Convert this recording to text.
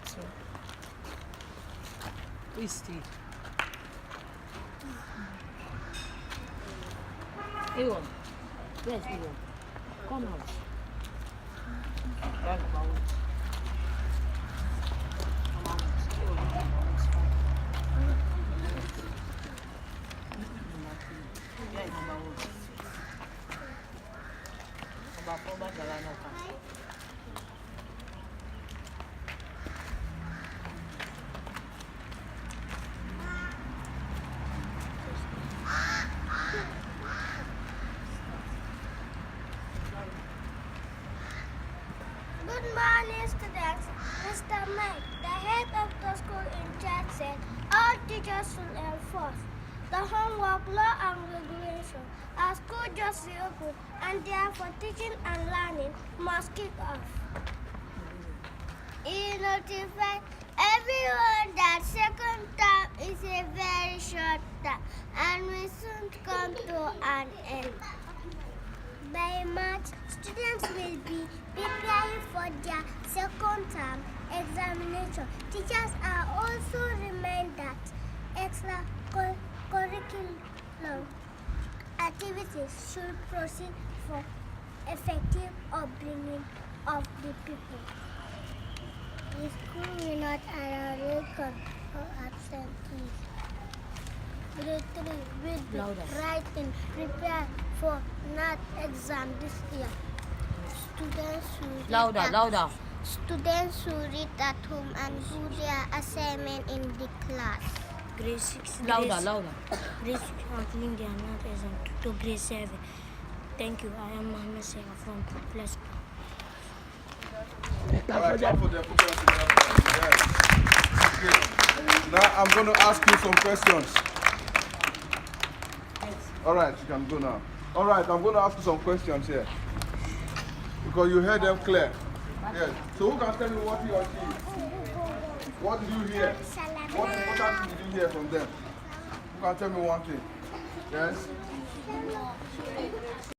So, we stay. Ewan, where's Ewan? Come out. Right about it. Come out. It's fine. Yeah, number one. Number four, but there are no cars. Good morning, students. Mr. Mike, the head of the school in charge, said all teachers should enforce the homework law and regulation. Our school just reopened, and therefore teaching and learning must kick off. He notified everyone that second term is a very short term and will soon come to an end. By March, students will be preparing for their second term examination. Teachers are also reminded that extracurricular activities should proceed for effective upbringing of the people. The school will not allow record for absentees. Grade 3 will be writing prepared for NAT exam this year. Students who read at home and do their assignment in the class. Grade 6. Louder. Grade 6 are doing their math exam to grade 7. Thank you. I am Mohammed Sega from Pupils. Alright, time for them. Yes. Okay. Now I'm going to ask you some questions. Alright, you can go now. Alright, I'm going to ask you some questions here. Because you heard them clear. Yes. So who can tell me what he or she? What did you hear? What important thing did you hear from them? Who can tell me one thing? Yes?